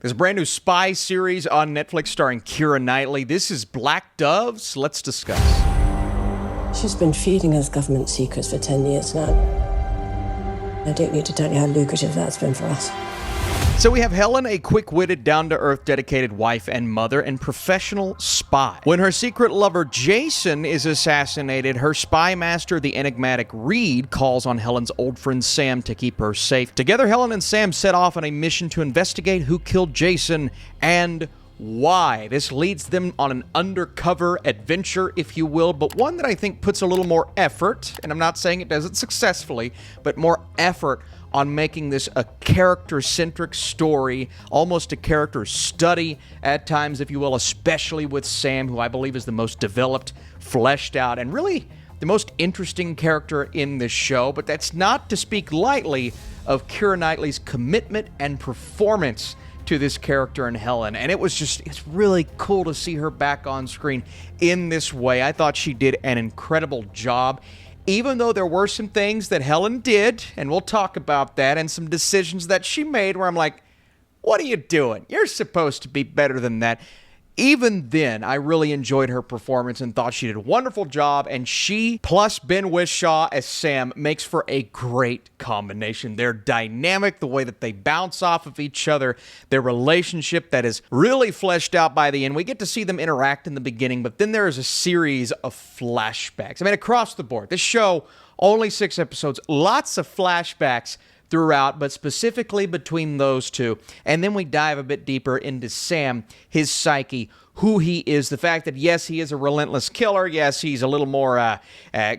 There's a brand new spy series on Netflix starring Keira Knightley. This is Black Doves. Let's discuss. She's been feeding us government secrets for 10 years now. I don't need to tell you how lucrative that's been for us. So we have Helen, a quick-witted, down-to-earth, dedicated wife and mother and professional spy. When her secret lover Jason is assassinated, her spymaster, the enigmatic Reed, calls on Helen's old friend Sam to keep her safe. Together, Helen and Sam set off on a mission to investigate who killed Jason and why. This leads them on an undercover adventure, if you will, but one that I think puts a little more effort, and I'm not saying it does it successfully, but more effort on making this a character-centric story, almost a character study at times, if you will, especially with Sam, who I believe is the most developed, fleshed out, and really the most interesting character in this show. But that's not to speak lightly of Keira Knightley's commitment and performance to this character in Helen. And it's really cool to see her back on screen in this way. I thought she did an incredible job. Even though there were some things that Helen did, and we'll talk about that, and some decisions that she made where I'm like, what are you doing? You're supposed to be better than that. Even then, I really enjoyed her performance and thought she did a wonderful job, and she plus Ben Whishaw as Sam makes for a great combination. They're dynamic, the way that they bounce off of each other, their relationship that is really fleshed out by the end. We get to see them interact in the beginning, but then there is a series of flashbacks. I mean, across the board. This show, only 6 episodes, lots of flashbacks throughout, but specifically between those two. And then we dive a bit deeper into Sam, his psyche, who he is, the fact that, yes, he is a relentless killer. Yes, he's a little more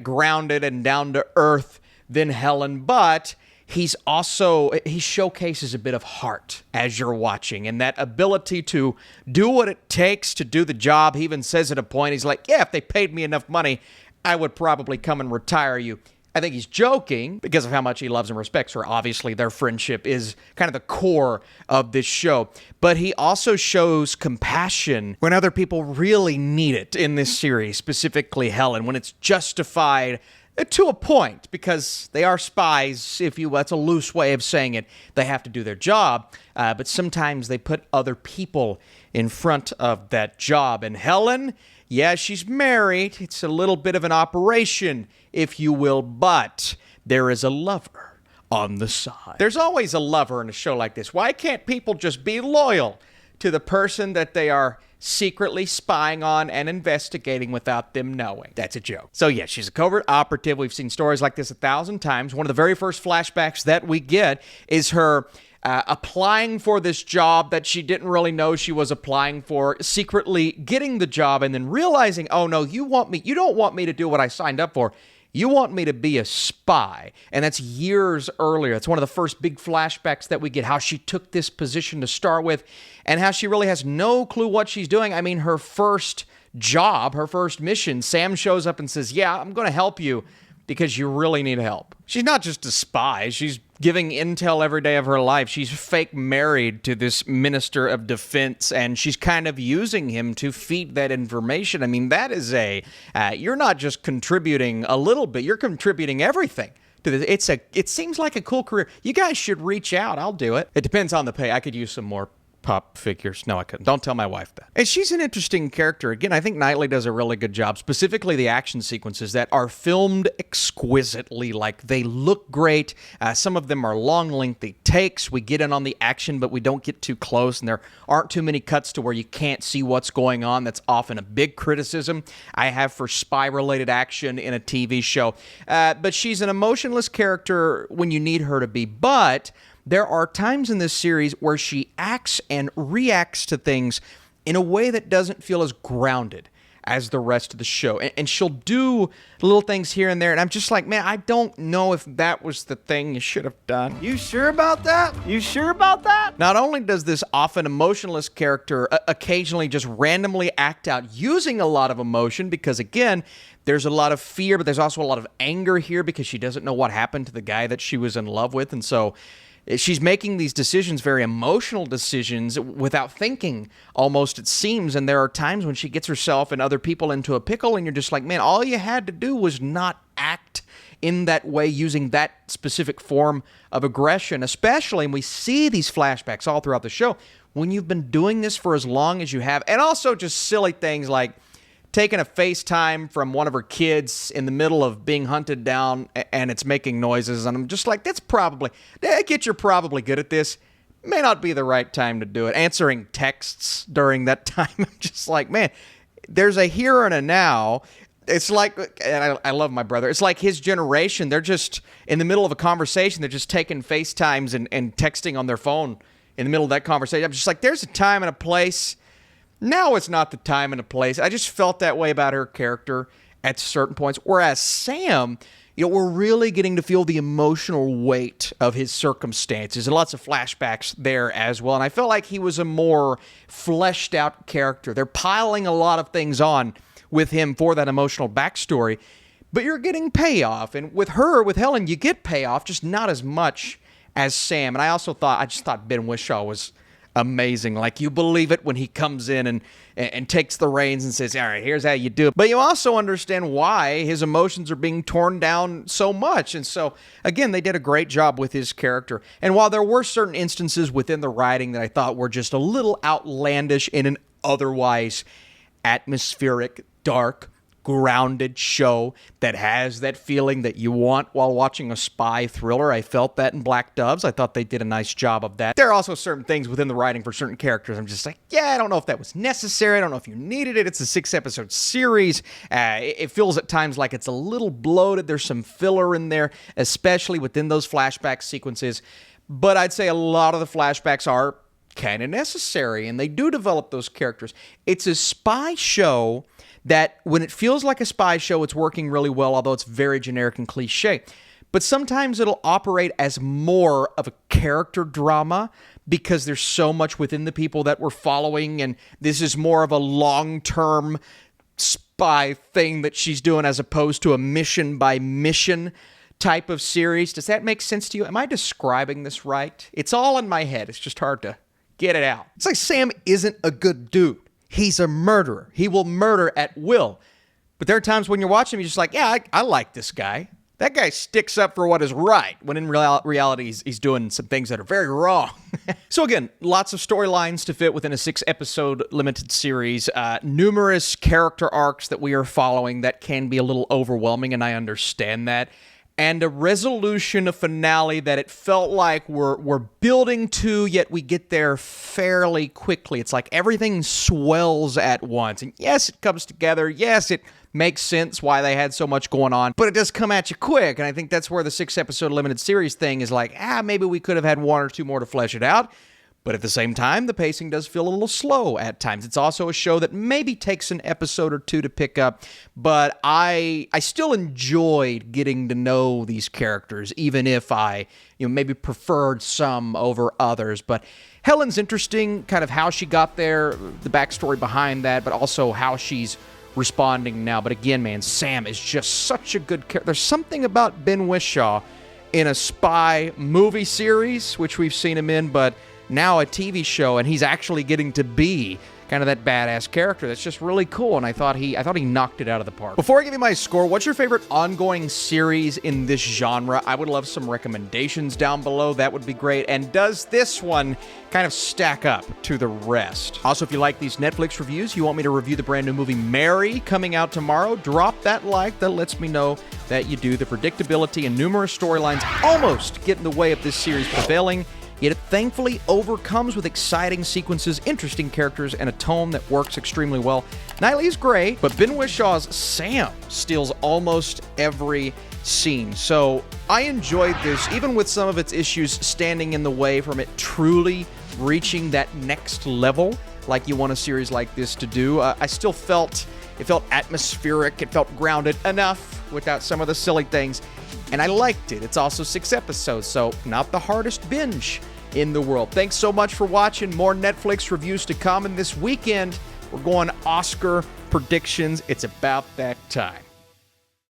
grounded and down to earth than Helen, but he showcases a bit of heart as you're watching, and that ability to do what it takes to do the job. He even says at a point, he's like, yeah, if they paid me enough money, I would probably come and retire you. I think he's joking because of how much he loves and respects her. Obviously, their friendship is kind of the core of this show. But he also shows compassion when other people really need it in this series, specifically Helen, when it's justified to a point, because they are spies, if you will. That's a loose way of saying it. They have to do their job, but sometimes they put other people in front of that job. And Helen, yeah, she's married. It's a little bit of an operation, if you will, but there is a lover on the side. There's always a lover in a show like this. Why can't people just be loyal to the person that they are secretly spying on and investigating without them knowing? That's a joke. So yeah, she's a covert operative. We've seen stories like this 1,000 times. One of the very first flashbacks that we get is her applying for this job that she didn't really know she was applying for, secretly getting the job, and then realizing, oh no, you don't want me to do what I signed up for. You want me to be a spy. And that's years earlier. It's one of the first big flashbacks that we get, how she took this position to start with, and how she really has no clue what she's doing. I mean, her first job, her first mission, Sam shows up and says, yeah, I'm going to help you because you really need help. She's not just a spy. She's giving intel every day of her life. She's fake married to this minister of defense, and she's kind of using him to feed that information. I mean, that is you're not just contributing a little bit, you're contributing everything to this. It seems like a cool career. You guys should reach out. I'll do it. It depends on the pay. I could use some more pop figures. No, I couldn't. Don't tell my wife that. And she's an interesting character. Again, I think Knightley does a really good job, specifically the action sequences that are filmed exquisitely. Like, they look great. Some of them are long, lengthy takes. We get in on the action, but we don't get too close, and there aren't too many cuts to where you can't see what's going on. That's often a big criticism I have for spy-related action in a TV show. But she's an emotionless character when you need her to be. But there are times in this series where she acts and reacts to things in a way that doesn't feel as grounded as the rest of the show. And she'll do little things here and there, and I'm just like, man, I don't know if that was the thing you should have done. You sure about that? You sure about that? Not only does this often emotionless character occasionally just randomly act out using a lot of emotion, because again, there's a lot of fear, but there's also a lot of anger here because she doesn't know what happened to the guy that she was in love with, and so she's making these decisions, very emotional decisions, without thinking, almost, it seems. And there are times when she gets herself and other people into a pickle, and you're just like, man, all you had to do was not act in that way, using that specific form of aggression, especially, and we see these flashbacks all throughout the show, when you've been doing this for as long as you have. And also just silly things like taking a FaceTime from one of her kids in the middle of being hunted down and it's making noises. And I'm just like, that's probably, kid, you're probably good at this. May not be the right time to do it. Answering texts during that time, I'm just like, man, there's a here and a now. It's like, and I love my brother, it's like his generation, they're just in the middle of a conversation, they're just taking FaceTimes and texting on their phone in the middle of that conversation. I'm just like, there's a time and a place. Now it's not the time and the place. I just felt that way about her character at certain points. Whereas Sam, we're really getting to feel the emotional weight of his circumstances and lots of flashbacks there as well. And I felt like he was a more fleshed out character. They're piling a lot of things on with him for that emotional backstory, but you're getting payoff. And with Helen, you get payoff, just not as much as Sam. And I just thought Ben Whishaw was amazing. Like, you believe it when he comes in and takes the reins and says, all right, here's how you do it. But you also understand why his emotions are being torn down so much. And so, again, they did a great job with his character. And while there were certain instances within the writing that I thought were just a little outlandish in an otherwise atmospheric, dark, grounded show that has that feeling that you want while watching a spy thriller. I felt that in Black Doves. I thought they did a nice job of that. There are also certain things within the writing for certain characters. I'm just like, yeah, I don't know if that was necessary. I don't know if you needed it. It's a 6-episode series. It feels at times like it's a little bloated. There's some filler in there, especially within those flashback sequences. But I'd say a lot of the flashbacks are kind of necessary, and they do develop those characters. It's a spy show that when it feels like a spy show, it's working really well, although it's very generic and cliche. But sometimes it'll operate as more of a character drama because there's so much within the people that we're following, and this is more of a long-term spy thing that she's doing as opposed to a mission-by-mission type of series. Does that make sense to you? Am I describing this right? It's all in my head. It's just hard to get it out. It's like Sam isn't a good dude. He's a murderer. He will murder at will. But there are times when you're watching him, you're just like, yeah, I like this guy. That guy sticks up for what is right, when in reality, he's doing some things that are very wrong. So again, lots of storylines to fit within a 6-episode limited series. Numerous character arcs that we are following that can be a little overwhelming, and I understand that. And a resolution, a finale that it felt like we're building to, yet we get there fairly quickly. It's like everything swells at once. And yes, it comes together. Yes, it makes sense why they had so much going on, but it does come at you quick. And I think that's where the 6-episode limited series thing is like, maybe we could have had 1 or 2 more to flesh it out. But at the same time, the pacing does feel a little slow at times. It's also a show that maybe takes an episode or 2 to pick up, but I still enjoyed getting to know these characters, even if I maybe preferred some over others. But Helen's interesting, kind of how she got there, the backstory behind that, but also how she's responding now. But again, man, Sam is just such a good character. There's something about Ben Whishaw in a spy movie series, which we've seen him in, but now a TV show, and he's actually getting to be kind of that badass character. That's just really cool, and I thought he knocked it out of the park. Before I give you my score, what's your favorite ongoing series in this genre? I would love some recommendations down below. That would be great. And does this one kind of stack up to the rest? Also, if you like these Netflix reviews, you want me to review the brand new movie Mary coming out tomorrow, drop that like. That lets me know that you do. The predictability and numerous storylines almost get in the way of this series prevailing, yet it thankfully overcomes with exciting sequences, interesting characters, and a tone that works extremely well. Knightley is great, but Ben Wishaw's Sam steals almost every scene. So I enjoyed this, even with some of its issues standing in the way from it truly reaching that next level like you want a series like this to do. I still felt it felt atmospheric, it felt grounded enough without some of the silly things, and I liked it. It's also 6 episodes, so not the hardest binge in the world. Thanks so much for watching. More Netflix reviews to come, and this weekend we're going Oscar predictions. It's about that time.